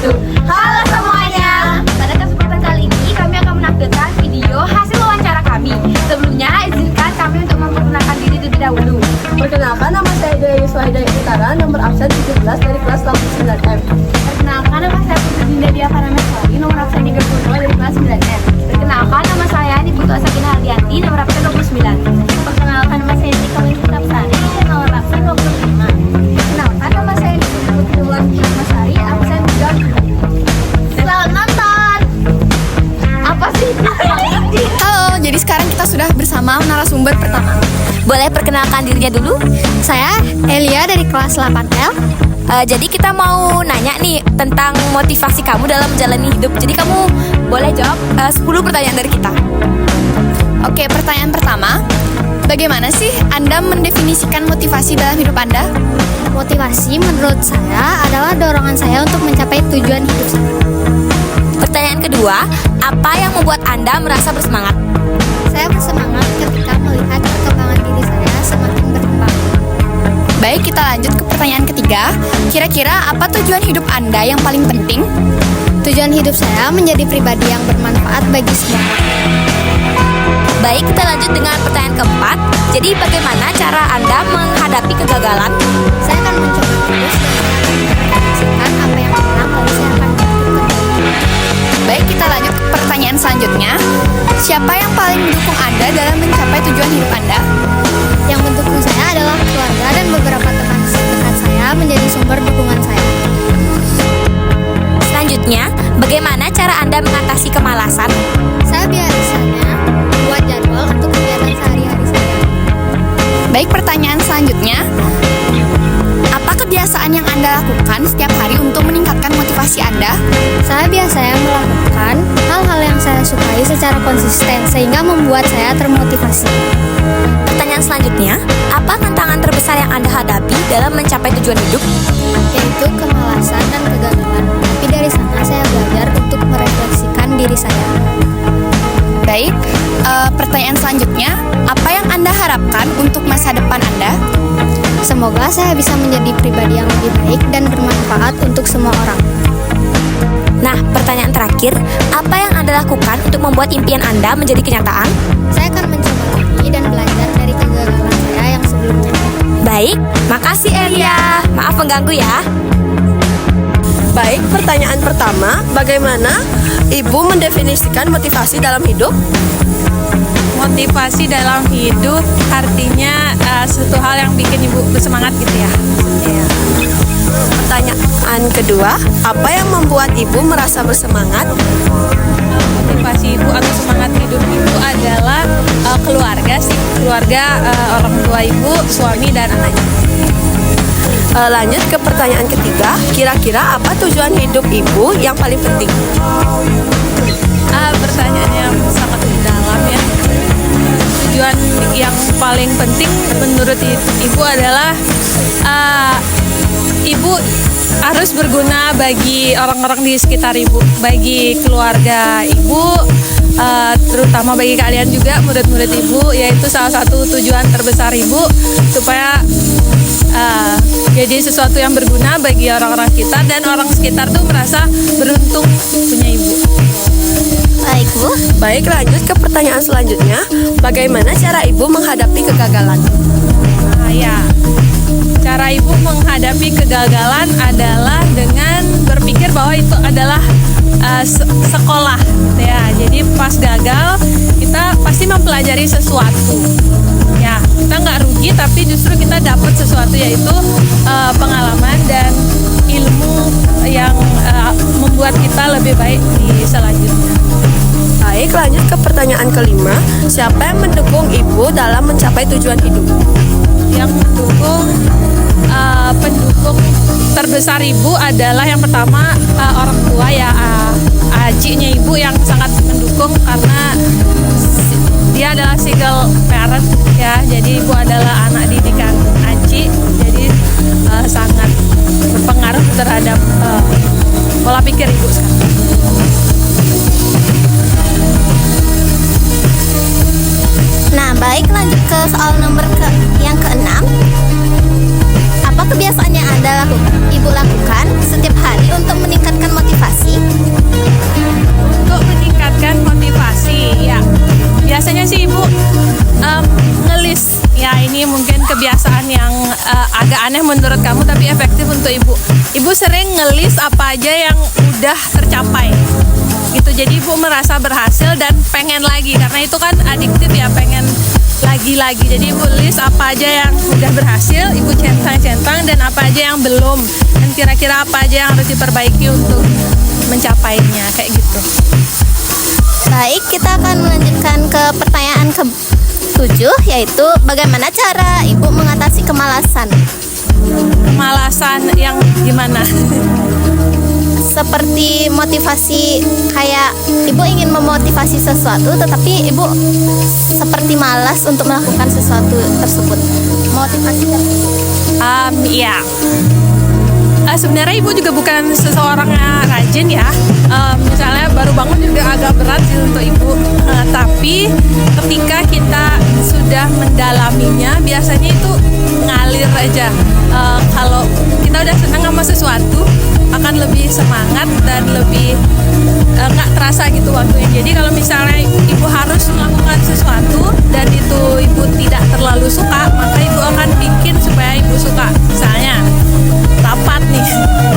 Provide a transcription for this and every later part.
hidup. Halo semuanya. Pada kesempatan kali ini kami akan menampilkan video hasil wawancara kami. Sebelumnya izinkan kami untuk memperkenalkan diri terlebih dahulu. Perkenalkan, nama saya Dea Yuswa Hidayat Utara, nomor absen 17 dari kelas 89M. Perkenalkan, nama saya Putri Dinda Dia Parameswari, nomor absen 32 dari kelas 9M. Perkenalkan, nama saya Niputu Asakina Hardianti, nomor absen 29. Perkenalkan, nama saya Tika Winfrida Sari, nomor absen 25. Perkenalkan, nama saya Niputu Masari, absen 30. Selamat nonton. Apa sih? Halo, jadi sekarang kita sudah bersama narasumber pertama. Boleh perkenalkan dirinya dulu? Saya Elia dari kelas 8L. Jadi kita mau nanya nih tentang motivasi kamu dalam menjalani hidup. Jadi kamu boleh jawab 10 pertanyaan dari kita. Oke, pertanyaan pertama. Bagaimana sih Anda mendefinisikan motivasi dalam hidup Anda? Motivasi menurut saya adalah dorongan saya untuk mencapai tujuan hidup saya. Pertanyaan kedua, apa yang membuat Anda merasa bersemangat? Saya bersemangat ketika melihat perkembangan diri saya semakin berkembang. Baik, kita lanjut ke pertanyaan ketiga. Kira-kira apa tujuan hidup Anda yang paling penting? Tujuan hidup saya menjadi pribadi yang bermanfaat bagi semua orang. Baik, kita lanjut dengan pertanyaan keempat. Jadi bagaimana cara Anda menghadapi kegagalan? Saya akan mencoba terus dan apa yang kurang lalu saya akan buktikan. Baik, kita lanjut ke pertanyaan selanjutnya. Siapa yang paling mendukung Anda dalam mencapai tujuan hidup Anda? Yang mendukung saya adalah keluarga dan beberapa teman dekat saya menjadi sumber dukungan saya. Selanjutnya, bagaimana cara Anda mengatasi kemalasan? Saya biasanya buat jadwal untuk kegiatan sehari-hari saya. Baik, pertanyaan selanjutnya. Apa kebiasaan yang Anda lakukan setiap hari untuk meningkatkan motivasi Anda? Saya biasanya melakukan hal-hal yang saya sukai secara konsisten sehingga membuat saya termotivasi. Pertanyaan selanjutnya, apa tantangan terbesar yang Anda hadapi dalam mencapai tujuan hidup? Yaitu kemalasan dan kegagalan. Tapi dari sana saya belajar untuk merefleksikan diri saya. Baik, pertanyaan selanjutnya. Apa yang Anda harapkan untuk masa depan Anda? Semoga saya bisa menjadi pribadi yang lebih baik dan bermanfaat untuk semua orang. Nah, pertanyaan terakhir, apa yang Anda lakukan untuk membuat impian Anda menjadi kenyataan? Saya akan mencoba lagi dan belajar dari kegagalan saya yang sebelumnya. Baik, makasih Elia. Maaf mengganggu ya. Baik, pertanyaan pertama, bagaimana Ibu mendefinisikan motivasi dalam hidup? Motivasi dalam hidup artinya suatu hal yang bikin ibu bersemangat gitu ya. Pertanyaan kedua, apa yang membuat Ibu merasa bersemangat? Motivasi ibu atau semangat hidup ibu adalah keluarga sih, keluarga, orang tua ibu, suami dan anaknya. Lanjut ke pertanyaan ketiga, kira-kira apa tujuan hidup Ibu yang paling penting? Pertanyaan yang sangat mendalam ya. Tujuan yang paling penting menurut ibu adalah ibu harus berguna bagi orang-orang di sekitar ibu, bagi keluarga ibu, terutama bagi kalian juga murid-murid ibu, yaitu salah satu tujuan terbesar ibu supaya jadi sesuatu yang berguna bagi orang-orang kita dan orang sekitar tuh merasa beruntung punya ibu. Baik, Bu. Baik, lanjut ke pertanyaan selanjutnya, bagaimana cara Ibu menghadapi kegagalan? Ya, cara ibu menghadapi kegagalan adalah dengan berpikir bahwa itu adalah sekolah, ya. Jadi pas gagal kita pasti mempelajari sesuatu. Ya, kita nggak rugi tapi justru kita dapat sesuatu, yaitu pengalaman dan ilmu yang membuat kita lebih baik di selanjutnya. Baik, lanjut ke pertanyaan kelima, siapa yang mendukung Ibu dalam mencapai tujuan hidup? Yang pendukung terbesar ibu adalah yang pertama orang tua ya, ajinya ibu yang sangat mendukung karena dia adalah single parent ya, jadi ibu adalah anak didikan aji, jadi sangat berpengaruh terhadap pola pikir ibu sekarang. Nah, baik, lanjut ke soal nomor yang keenam. Apa kebiasaan yang Ibu lakukan setiap hari untuk meningkatkan motivasi? menurut kamu tapi efektif untuk ibu. Ibu sering ngelis apa aja yang udah tercapai gitu, jadi ibu merasa berhasil dan pengen lagi, karena itu kan adiktif ya, pengen lagi-lagi. Jadi ibu list apa aja yang udah berhasil, ibu centang-centang, dan apa aja yang belum, dan kira-kira apa aja yang harus diperbaiki untuk mencapainya, kayak gitu. Baik, kita akan melanjutkan ke pertanyaan ke-7, yaitu bagaimana cara ibu mengatasi kemalasan? Kemalasan yang gimana? Seperti motivasi, kayak ibu ingin memotivasi sesuatu tetapi ibu seperti malas untuk melakukan sesuatu tersebut. Motivasi Iya. Sebenarnya ibu juga bukan seseorang yang rajin ya. Misalnya baru bangun juga agak berat sih untuk ibu. Tapi ketika kita sudah mendalaminya, biasanya itu ngalir aja. Kalau kita udah senang sama sesuatu, akan lebih semangat dan lebih nggak terasa gitu waktunya. Jadi kalau misalnya ibu harus melakukan sesuatu dan itu ibu tidak terlalu suka, maka ibu akan bikin supaya ibu suka. Misalnya rapat nih,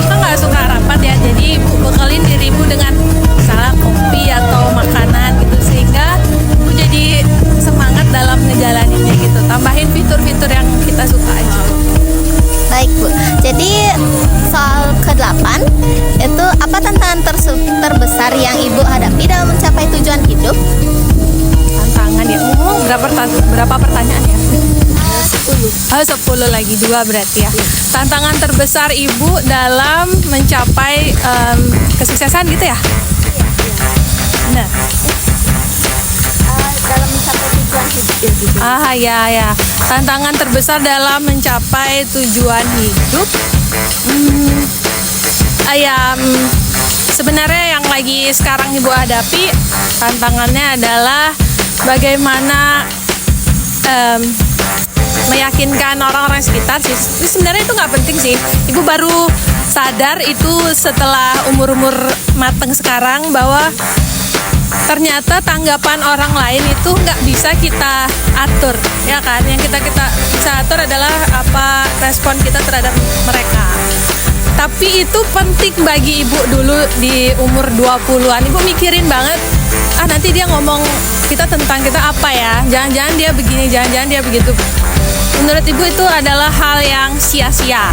kita nggak suka rapat ya, jadi ibu bekalin diri ibu dengan misalnya kopi atau makanan gitu, sehingga ibu jadi semangat dalam ngejalaninnya gitu. Tambahin fitur-fitur yang kita suka aja. Baik Bu, jadi soal ke-8 itu apa tantangan terbesar yang ibu hadapi dalam mencapai tujuan hidup? Tantangan ya, berapa pertanyaan ya? 10 lagi, 2 berarti ya. Tantangan terbesar ibu dalam mencapai kesuksesan gitu ya? Benar. Dalam mencapai tujuan hidup. Ya. Tantangan terbesar dalam mencapai tujuan hidup. Sebenarnya yang lagi sekarang ibu hadapi, tantangannya adalah bagaimana meyakinkan orang-orang sekitar sih. Ini sebenarnya itu nggak penting sih. Ibu baru sadar itu setelah umur-umur mateng sekarang, bahwa ternyata tanggapan orang lain itu nggak bisa kita atur, ya kan? Yang kita bisa atur adalah apa respon kita terhadap mereka. Tapi itu penting bagi ibu dulu di umur 20-an. Ibu mikirin banget, nanti dia ngomong kita tentang kita apa ya? Jangan-jangan dia begini, jangan-jangan dia begitu. Menurut ibu itu adalah hal yang sia-sia.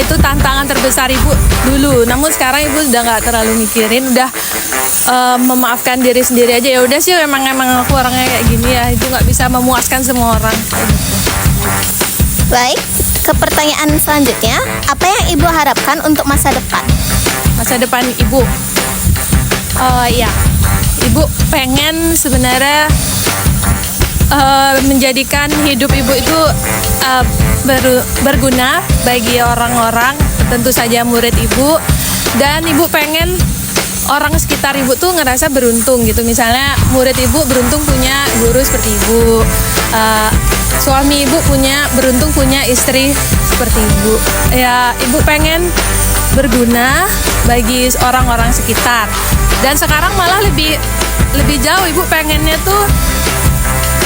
Itu tantangan terbesar ibu dulu. Namun sekarang ibu udah nggak terlalu mikirin, udah memaafkan diri sendiri aja. Ya udah sih, emang aku orangnya kayak gini ya. Itu nggak bisa memuaskan semua orang. Baik, ke pertanyaan selanjutnya, apa yang ibu harapkan untuk masa depan? Masa depan ibu, ibu pengen sebenarnya menjadikan hidup ibu itu berguna bagi orang-orang, tentu saja murid ibu, dan ibu pengen orang sekitar ibu tuh ngerasa beruntung gitu. Misalnya murid ibu beruntung punya guru seperti ibu, suami ibu beruntung punya istri seperti ibu. Ya, ibu pengen berguna bagi orang-orang sekitar. Dan sekarang malah lebih jauh, ibu pengennya tuh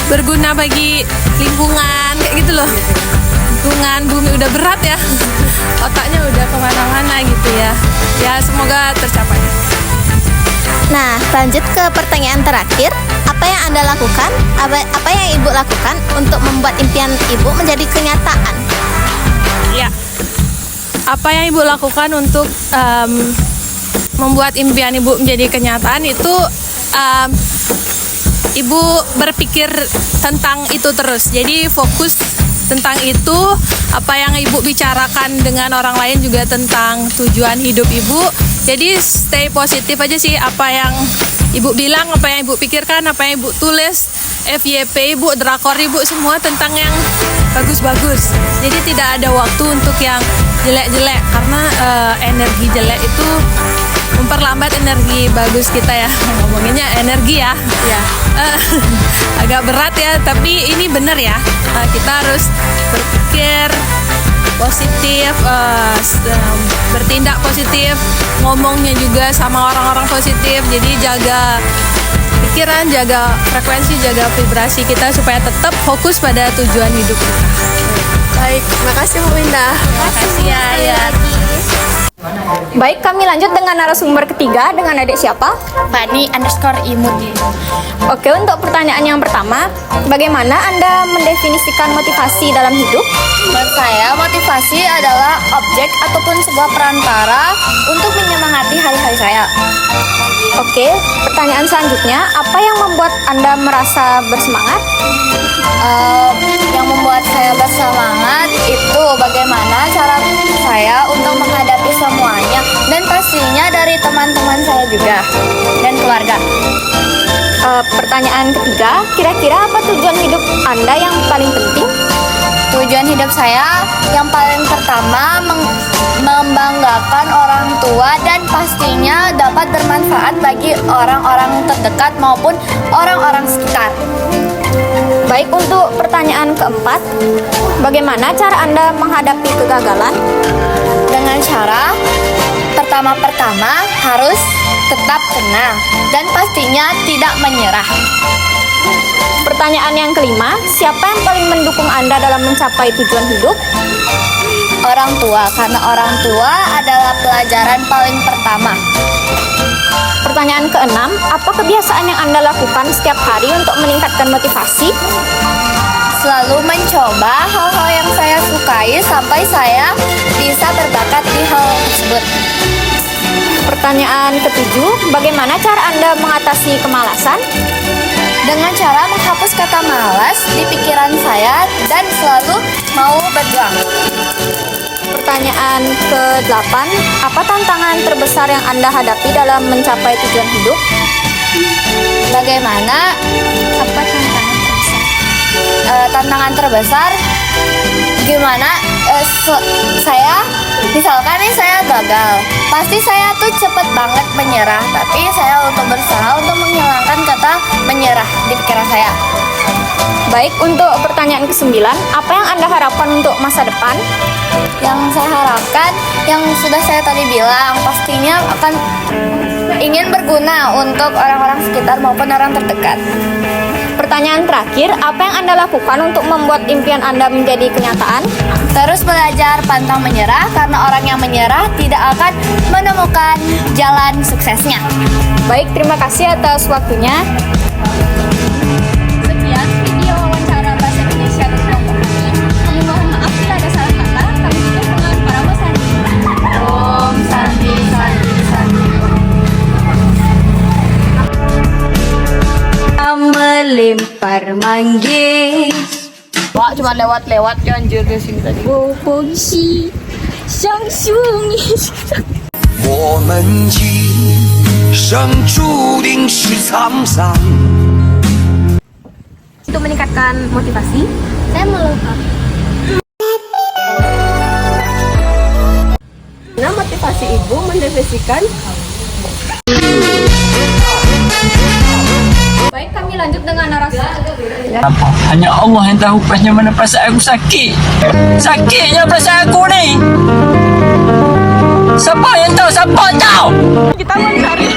berguna bagi lingkungan, kayak gitu loh. Lingkungan bumi udah berat ya, otaknya udah kemana-mana gitu ya. Ya, semoga tercapai. Nah, lanjut ke pertanyaan terakhir. Apa yang Anda lakukan? Apa yang Ibu lakukan untuk membuat impian Ibu menjadi kenyataan? Ya, apa yang Ibu lakukan untuk membuat impian Ibu menjadi kenyataan itu, Ibu berpikir tentang itu terus. Jadi fokus tentang itu. Apa yang Ibu bicarakan dengan orang lain juga tentang tujuan hidup Ibu. Jadi stay positif aja sih. Apa yang Ibu bilang, apa yang Ibu pikirkan, apa yang Ibu tulis, FYP Ibu, drakor Ibu, semua tentang yang bagus-bagus. Jadi tidak ada waktu untuk yang jelek-jelek, karena energi jelek itu memperlambat energi bagus kita ya. Ngomonginnya energi ya. Agak berat ya, tapi ini benar ya. Kita harus berpikir positif, bertindak positif, ngomongnya juga sama orang-orang positif. Jadi jaga pikiran, jaga frekuensi, jaga vibrasi kita supaya tetap fokus pada tujuan hidup kita. Baik, makasih Bu Indah. Makasih ya Ayat. Baik, kami lanjut dengan narasumber ketiga dengan adik siapa? Fani_imut. Oke, untuk pertanyaan yang pertama, bagaimana Anda mendefinisikan motivasi dalam hidup? Menurut saya, motivasi adalah objek ataupun sebuah perantara untuk menyemangati hari-hari saya. Oke, pertanyaan selanjutnya, apa yang membuat Anda merasa bersemangat? Yang membuat saya bersemangat itu bagaimana cara saya untuk menghadapi semuanya, dan pastinya dari teman-teman saya juga dan keluarga. Pertanyaan ketiga, kira-kira apa tujuan hidup Anda yang paling penting? Tujuan hidup saya yang paling pertama membanggakan orang tua dan pastinya dapat bermanfaat bagi orang-orang terdekat maupun orang-orang sekitar. Baik, untuk pertanyaan keempat, bagaimana cara Anda menghadapi kegagalan? Dengan cara pertama-pertama harus tetap tenang dan pastinya tidak menyerah. Pertanyaan yang kelima, siapa yang paling mendukung Anda dalam mencapai tujuan hidup? Orang tua, karena orang tua adalah pelajaran paling pertama. Pertanyaan keenam, apa kebiasaan yang Anda lakukan setiap hari untuk meningkatkan motivasi? Selalu mencoba hal-hal yang saya sukai sampai saya bisa berbakat di hal tersebut. Pertanyaan ketujuh, bagaimana cara Anda mengatasi kemalasan? Dengan cara menghapus kata malas di pikiran saya dan selalu mau berjuang. Pertanyaan ke-8, apa tantangan terbesar yang Anda hadapi dalam mencapai tujuan hidup? Bagaimana? Apa tantangan terbesar? Tantangan terbesar gimana? Saya misalkan nih saya gagal, pasti saya tuh cepet banget menyerah, tapi saya untuk berusaha untuk menghilangkan kata menyerah di pikiran saya. Baik, untuk pertanyaan ke-9, apa yang Anda harapkan untuk masa depan? Yang saya harapkan, yang sudah saya tadi bilang, pastinya akan ingin berguna untuk orang-orang sekitar maupun orang terdekat. Pertanyaan terakhir, apa yang Anda lakukan untuk membuat impian Anda menjadi kenyataan? Terus belajar pantang menyerah, karena orang yang menyerah tidak akan menemukan jalan suksesnya. Baik, terima kasih atas waktunya. Sekian video wawancara Bahasa Indonesia di kelompok ini. Kami mohon maaf bila ada salah kata. Kami tutup dengan para sandi. Om Santi Santi Santi. Melempar manggis. Wah, cuma lewat-lewat ya anjir di sini tadi. 风息像树你。我们今生注定是沧桑。 Untuk meningkatkan motivasi, Saya melupakan. Nah, motivasi Ibu mendefinisikan. Baik, kami lanjut dengan narasumber. Hanya Allah yang tahu pasnya mana perasaan aku sakit. Sakitnya perasaan aku ni. Siapa yang tahu? Siapa tahu? Kita mencari